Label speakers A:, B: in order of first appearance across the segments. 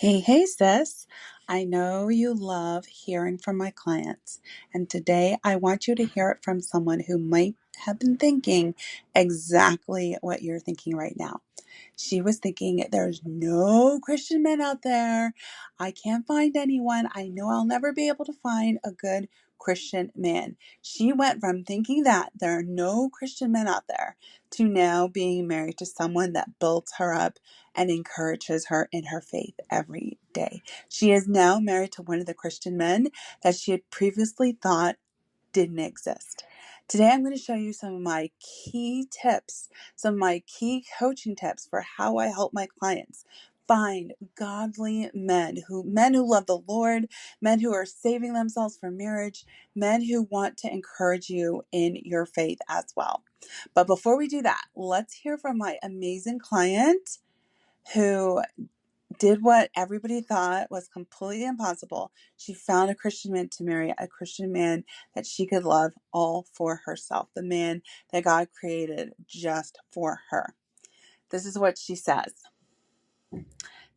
A: Hey, sis. I know you love hearing from my clients, and today I want you to hear it from someone who might have been thinking exactly what you're thinking right now. She was thinking, there's no Christian men out there. I can't find anyone. I know I'll never be able to find a good Christian man. She went from thinking that there are no Christian men out there to now being married to someone that builds her up and encourages her in her faith every day. She is now married to one of the Christian men that she had previously thought didn't exist. Today, I'm going to show you some of my key tips, some of my key coaching tips for how I help my clients find godly men who love the Lord, men who are saving themselves for marriage, men who want to encourage you in your faith as well. But before we do that, let's hear from my amazing client who did what everybody thought was completely impossible. She found a Christian man to marry, a Christian man that she could love all for herself, the man that God created just for her. This is what she says.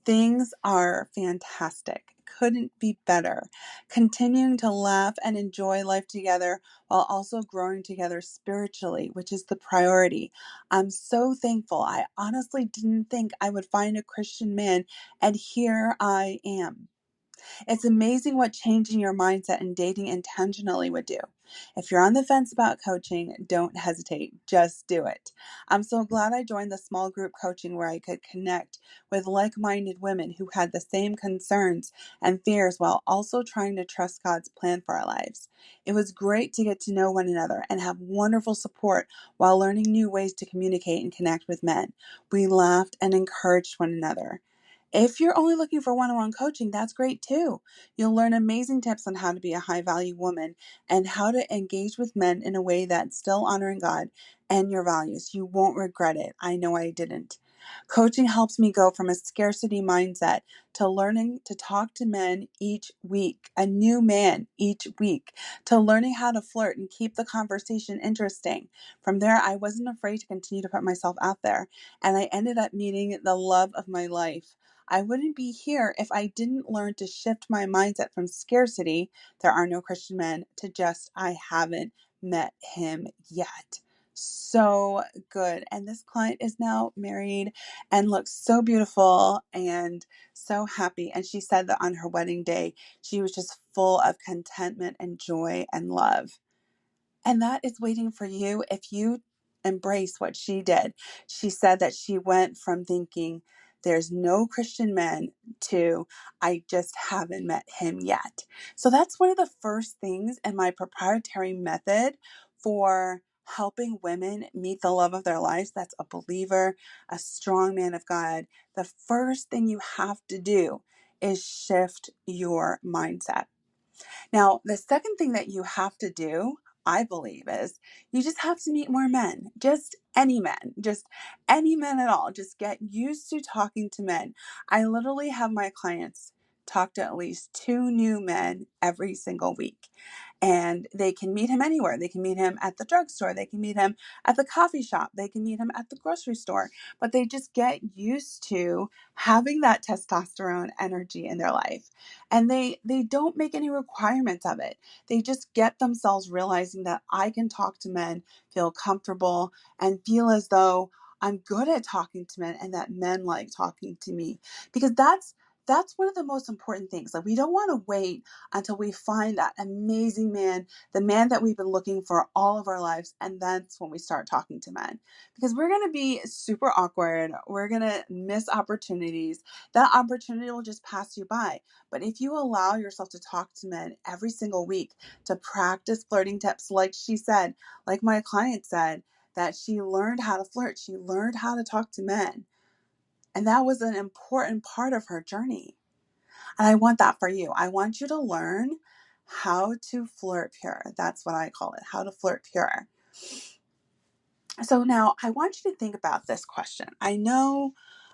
A: Things are fantastic. Couldn't be better. Continuing to laugh and enjoy life together while also growing together spiritually, which is the priority. I'm so thankful. I honestly didn't think I would find a Christian man, and here I am. It's amazing what changing your mindset and dating intentionally would do. If you're on the fence about coaching, don't hesitate. Just do it. I'm so glad I joined the small group coaching where I could connect with like-minded women who had the same concerns and fears while also trying to trust God's plan for our lives. It was great to get to know one another and have wonderful support while learning new ways to communicate and connect with men. We laughed and encouraged one another. If you're only looking for one-on-one coaching, that's great too. You'll learn amazing tips on how to be a high-value woman and how to engage with men in a way that's still honoring God and your values. You won't regret it. I know I didn't. Coaching helps me go from a scarcity mindset to learning to talk to men each week, a new man each week, to learning how to flirt and keep the conversation interesting. From there, I wasn't afraid to continue to put myself out there, and I ended up meeting the love of my life. I wouldn't be here if I didn't learn to shift my mindset from scarcity, there are no Christian men, to just, I haven't met him yet. So good. And this client is now married and looks so beautiful and so happy. And she said that on her wedding day, she was just full of contentment and joy and love. And that is waiting for you if you embrace what she did. She said that she went from thinking, there's no Christian men, to I just haven't met him yet. So that's one of the first things in my proprietary method for helping women meet the love of their lives. That's a believer, a strong man of God. The first thing you have to do is shift your mindset. Now, the second thing that you have to do, I believe, is you just have to meet more men, just any men at all. Just get used to talking to men. I literally have my clients talk to at least 2 new men every single week. And they can meet him anywhere. They can meet him at the drugstore. They can meet him at the coffee shop. They can meet him at the grocery store. But they just get used to having that testosterone energy in their life, and they don't make any requirements of it. They just get themselves realizing that I can talk to men, feel comfortable, and feel as though I'm good at talking to men and that men like talking to me, because that's one of the most important things. Like, we don't want to wait until we find that amazing man, the man that we've been looking for all of our lives, and that's when we start talking to men, because we're going to be super awkward. We're going to miss opportunities. That opportunity will just pass you by. But if you allow yourself to talk to men every single week, to practice flirting tips, like she said, like my client said, that she learned how to flirt, she learned how to talk to men. And that was an important part of her journey. And I want that for you. I want you to learn how to flirt pure. That's what I call it, how to flirt pure. So now I want you to think about this question. I know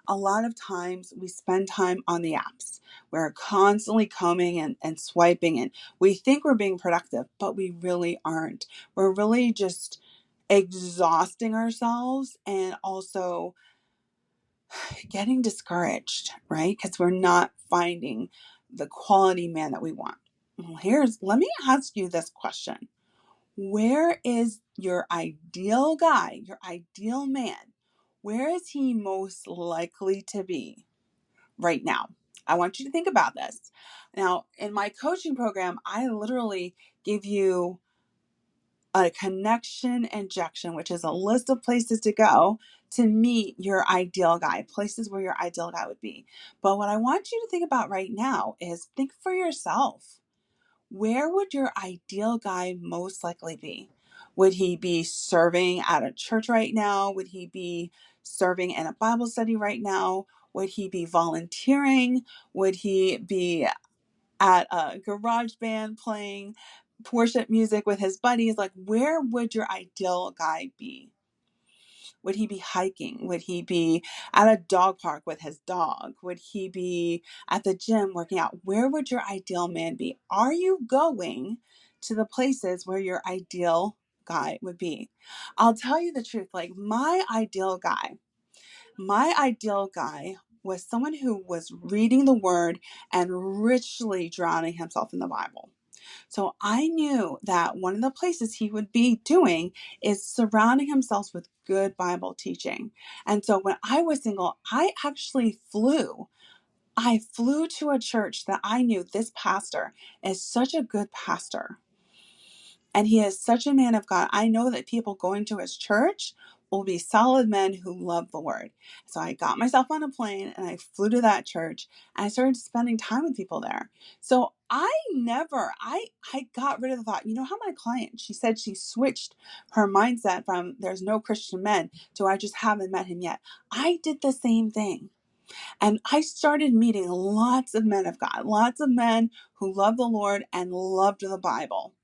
A: a lot of times we spend time on the apps. We're constantly combing and swiping, and we think we're being productive, but we really aren't. We're really just exhausting ourselves and also getting discouraged, right? Because we're not finding the quality man that we want. Well, let me ask you this question. Where is your ideal guy, your ideal man? Where is he most likely to be right now? I want you to think about this. Now, in my coaching program, I literally give you a connection injection, which is a list of places to go to meet your ideal guy, places where your ideal guy would be. But what I want you to think about right now is think for yourself. Where would your ideal guy most likely be? Would he be serving at a church right now? Would he be serving in a Bible study right now? Would he be volunteering? Would he be at a garage band playing worship music with his buddies? Like, where would your ideal guy be? Would he be hiking? Would he be at a dog park with his dog? Would he be at the gym working out? Where would your ideal man be? Are you going to the places where your ideal guy would be? I'll tell you the truth. Like, my ideal guy was someone who was reading the word and richly drowning himself in the Bible. So I knew that one of the places he would be doing is surrounding himself with good Bible teaching. And so when I was single, I actually flew. I flew to a church that I knew this pastor is such a good pastor. And he is such a man of God. I know that people going to his church will be solid men who love the word. So I got myself on a plane and I flew to that church and I started spending time with people there. So I got rid of the thought, you know how my client, she said she switched her mindset from there's no Christian men to I just haven't met him yet. I did the same thing. And I started meeting lots of men of God, lots of men who love the Lord and loved the Bible.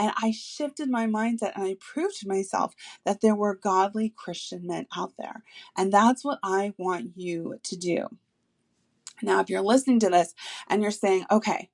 A: And I shifted my mindset and I proved to myself that there were godly Christian men out there. And that's what I want you to do. Now, if you're listening to this and you're saying, okay,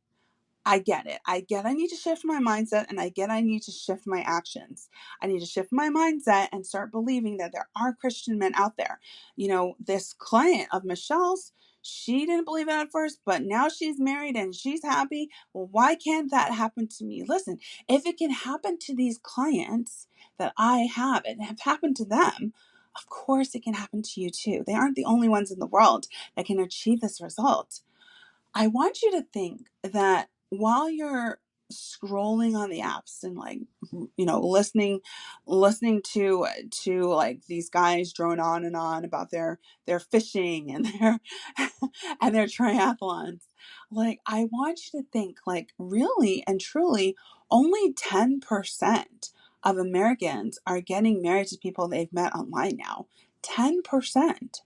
A: I get it. I get I need to shift my mindset and I get I need to shift my actions. I need to shift my mindset and start believing that there are Christian men out there. You know, this client of Michelle's, she didn't believe it at first, but now she's married and she's happy. Well, why can't that happen to me? Listen, if it can happen to these clients that I have and have happened to them, of course it can happen to you too. They aren't the only ones in the world that can achieve this result. I want you to think that while you're scrolling on the apps and like listening to like these guys drone on and on about their fishing and their and their triathlons, like I want you to think like really and truly only 10% of Americans are getting married to people they've met online now. 10%.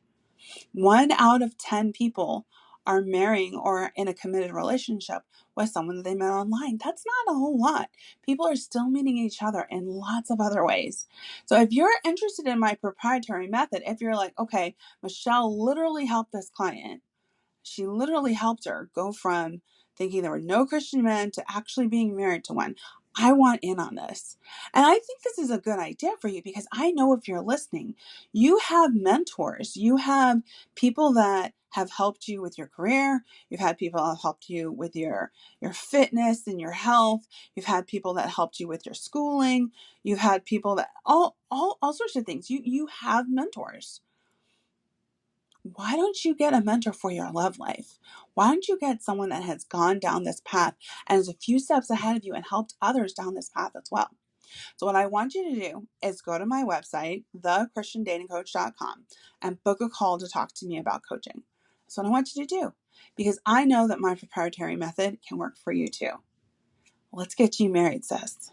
A: 1 out of 10 people are marrying or in a committed relationship with someone that they met online. That's not a whole lot. People are still meeting each other in lots of other ways. So if you're interested in my proprietary method, if you're like, okay, Michelle literally helped this client, she literally helped her go from thinking there were no Christian men to actually being married to one. I want in on this. And I think this is a good idea for you because I know if you're listening, you have mentors. You have people that have helped you with your career. You've had people that have helped you with your fitness and your health. You've had people that helped you with your schooling. You've had people that all sorts of things. You have mentors. Why don't you get a mentor for your love life? Why don't you get someone that has gone down this path and is a few steps ahead of you and helped others down this path as well? So what I want you to do is go to my website, thechristiandatingcoach.com, and book a call to talk to me about coaching. That's what I want you to do because I know that my proprietary method can work for you too. Let's get you married, sis.